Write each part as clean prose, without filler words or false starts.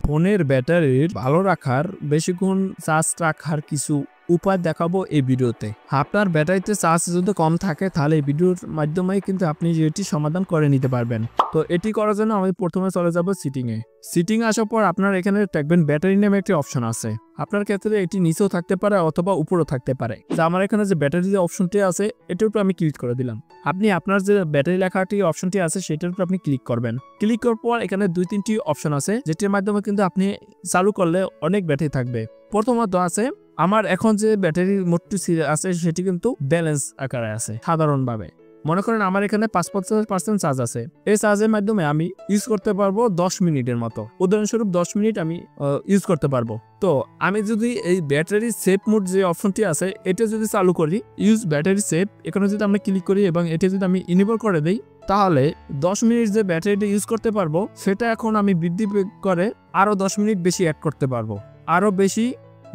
ফোনের ব্যাটারির ভালো রাখার বেশিক্ষণ চার্জ রাখার কিছু উপায় দেখাবো এই ভিডিওতে। আপনার ব্যাটারিতে চার্জ যদি কম থাকে তাহলে এই ভিডিওর মাধ্যমে কিন্তু আপনি এটি সমাধান করে নিতে পারবেন। তো এটি করার জন্য আমি প্রথমে চলে যাব সিটিং এ আসার পর আপনার এখানে দেখবেন ব্যাটারি নামে একটি অপশন আছে। আপনার ক্ষেত্রে এটি নিচেও থাকতে পারে অথবা উপরেও থাকতে পারে। যে আমার এখানে যে ব্যাটারি যে অপশনটি আছে এটার উপর আমি ক্লিক করে দিলাম। আপনি আপনার যে ব্যাটারি লেখাটি অপশনটি আছে সেটার উপর আপনি ক্লিক করবেন। ক্লিক করার পর এখানে 2-3টি অপশন আছে যেটির মাধ্যমে কিন্তু আপনি চালু করলে অনেক ব্যাটারি থাকবে। প্রথমত আছে আমার এখন যে ব্যাটারির মোটটি আছে সেটি কিন্তু ব্যালেন্স আকারে আছে। সাধারণভাবে মনে করেন আমার এখানে 5% চার্জ আছে। এই চার্জের মাধ্যমে আমি ইউজ করতে পারবো 10 মিনিটের মতো। উদাহরণস্বরূপ 10 মিনিট আমি ইউজ করতে পারবো। তো আমি যদি এই ব্যাটারি সেভ মোড যে অপশনটি আছে এটা যদি চালু করি, ইউজ ব্যাটারি সেভ, এখানে যদি আমরা ক্লিক করি এবং এটা যদি আমি ইনেবল করে দিই, তাহলে 10 মিনিট যে ব্যাটারিটা ইউজ করতে পারবো সেটা এখন আমি বৃদ্ধি করে আরো 10 মিনিট বেশি অ্যাড করতে পারবো। আরো বেশি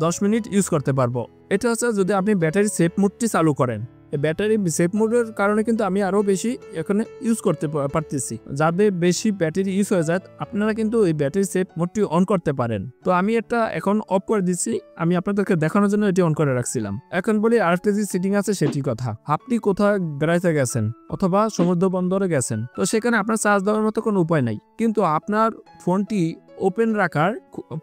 10 মিনিট ইউজ করতে পারবো। এটা হচ্ছে যদি আপনি ব্যাটারি সেভ মোডটি চালু করেন। ব্যাটারি সেভ মোডের কারণে কিন্তু আমি আরো বেশি এখানে ইউজ করতে পারতেছি। যাদের বেশি ব্যাটারি ইউজ হয়ে যায় আপনারা কিন্তু এই ব্যাটারি সেভ মোডটি অন করতে পারেন। তো আমি এটা এখন অফ করে দিচ্ছি। আমি আপনাদেরকে দেখানোর জন্য এটি অন করে রাখছিলাম। এখন বলি আরেকটা যে সেটিং আছে সেটি কথা। আপনি কোথাও বেড়াইতে গেছেন অথবা সমুদ্র বন্দরে গেছেন, তো সেখানে আপনার চার্জ দেওয়ার মতো কোনো উপায় নাই, কিন্তু আপনার ফোনটি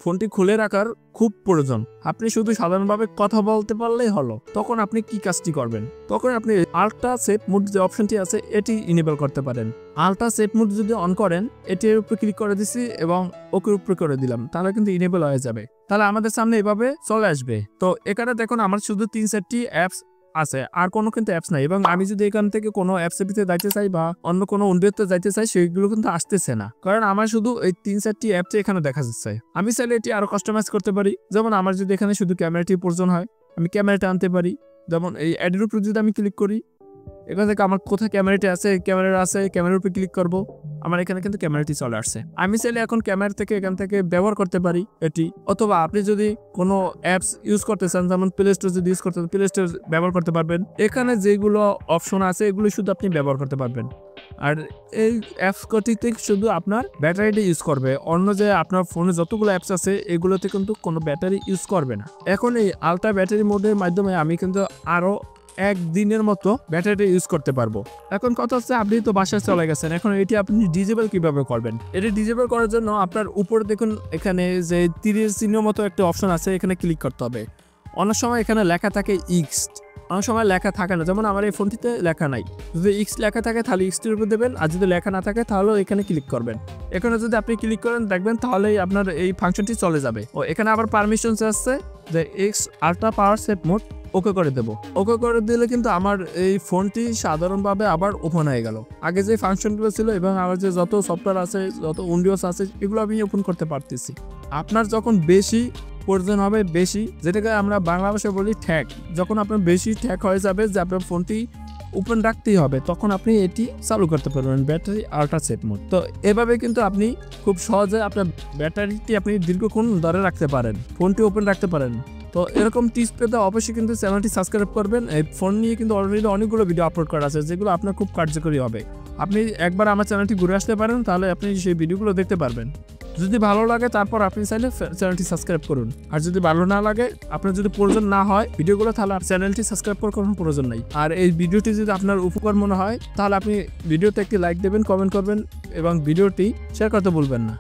ফোনটি খুলে রাখার খুব প্রয়োজন। আপনি শুধু সাধারণভাবে কথা বলতে পারলেই হলো। তখন আপনি কি কাজটি করবেন? তখন আপনি আল্ট্রা সেভ মোড যে অপশনটি আছে এটি ইনেবল করতে পারেন। আল্ট্রা সেভ মোড যদি অন করেন, এটির উপরে ক্লিক করে দিচ্ছি এবং ওকে উপরে করে দিলাম, তাহলে কিন্তু ইনেবল হয়ে যাবে। তাহলে আমাদের সামনে এভাবে চলে আসবে। তো এখানে দেখুন আমার শুধু 3-4টি অ্যাপস আছে, আর কোনো কিন্তু অ্যাপস নাই। এবং আমি যদি এখান থেকে কোনো অ্যাপসের ভিতরে যাইতে চাই বা অন্য কোনো উন্নতিতে যাইতে চাই, সেগুলো কিন্তু আসতেছে না, কারণ আমার শুধু এই 3-4টি অ্যাপস এখানে দেখা যাচ্ছে। আমি চাইলে এটি আরো কাস্টমাইজ করতে পারি। যেমন আমার যদি এখানে শুধু ক্যামেরাটির প্রয়োজন হয়, আমি ক্যামেরাটা আনতে পারি। যেমন এই অ্যাডের উপর যদি আমি ক্লিক করি, এখান থেকে আমার কোথায় ক্যামেরাটি আছে, ক্যামেরার উপর ক্লিক করব, আমার এখানে কিন্তু ক্যামেরাটি চলে আসছে। আমি চাইলে এখন ক্যামেরা থেকে এখান থেকে ব্যবহার করতে পারি এটি। অথবা আপনি যদি কোনো অ্যাপস ইউজ করতে চান, যেমন প্লে স্টোর যদি ইউজ করতে চান, প্লে স্টোর ব্যবহার করতে পারবেন। এখানে যেগুলো অপশন আছে এগুলো শুধু আপনি ব্যবহার করতে পারবেন। আর এই অ্যাপস কটিতে শুধু আপনার ব্যাটারিটা ইউজ করবে। অন্য যে আপনার ফোনে যতগুলো অ্যাপস আছে এগুলোতে কিন্তু কোনো ব্যাটারি ইউজ করবে না। এখন এই আলট্রা ব্যাটারি মোডের মাধ্যমে আমি কিন্তু আরো একদিনের মতো ব্যাটারি ইউজ করতে পারবো। এখন কথা হচ্ছে আপনি তো বাসায় চলে গেছেন, এখন এটি আপনি ডিজেবল কিভাবে করবেন? এটি ডিজেবল করার জন্য আপনার উপরে দেখুন এখানে যে তীরের চিহ্ন মতো একটা অপশন আছে, এখানে ক্লিক করতে হবে। অনেক সময় এখানে লেখা থাকে ইক্সড, অনেক সময় লেখা থাকে না। যেমন আমার এই ফোনটিতে লেখা নাই। যদি ইক্স লেখা থাকে তাহলে ইক্সটির উপর দেবেন, আর যদি লেখা না থাকে তাহলে এখানে ক্লিক করবেন। এখানে যদি আপনি ক্লিক করেন দেখবেন তাহলেই আপনার এই ফাংশনটি চলে যাবে। ও এখানে আবার পারমিশন আসছে যে এক্স আল্ট্রা পাওয়ার সেভ মোড ওকে করে দেবো। ওকে করে দিলে কিন্তু আমার এই ফোনটি সাধারণভাবে আবার ওপেন হয়ে গেল। আগে যে ফাংশনগুলো ছিল এবং আমার যে যত সফটওয়্যার আছে, যত উইন্ডোজ আছে, এগুলো আমি ওপেন করতে পারতেছি। আপনার যখন বেশি প্রয়োজন হবে, বেশি যেটাকে আমরা বাংলা ভাষায় বলি ঠ্যাক, যখন আপনার বেশি ঠ্যাক হয়ে যাবে যে আপনার ফোনটি ওপেন রাখতেই হবে, তখন আপনি এটি চালু করতে পারবেন, ব্যাটারি আল্ট্রা সেভ মোড। তো এভাবে কিন্তু আপনি খুব সহজে আপনার ব্যাটারিটি আপনি দীর্ঘক্ষণ ধরে রাখতে পারেন, ফোনটি ওপেন রাখতে পারেন। তো এরকম টিপস পেতে অবশ্যই কিন্তু চ্যানেলটি সাবস্ক্রাইব করবেন। এই ফোন নিয়ে কিন্তু অলরেডি অনেকগুলো ভিডিও আপলোড করা আছে যেগুলো আপনার খুব কার্যকরী হবে। আপনি একবার আমার চ্যানেলটি ঘুরে আসতে পারেন, তাহলে আপনি সেই ভিডিওগুলো দেখতে পারবেন। যদি ভালো লাগে তারপর আপনি চাইলে চ্যানেলটি সাবস্ক্রাইব করুন। আর যদি ভালো না লাগে, আপনার যদি প্রয়োজন না হয় ভিডিওগুলো, তাহলে চ্যানেলটি সাবস্ক্রাইব করার কোনো প্রয়োজন নাই। আর এই ভিডিওটি যদি আপনার উপকার মনে হয় তাহলে আপনি ভিডিওতে একটি লাইক দেবেন, কমেন্ট করবেন এবং ভিডিওটি শেয়ার করতে ভুলবেন না।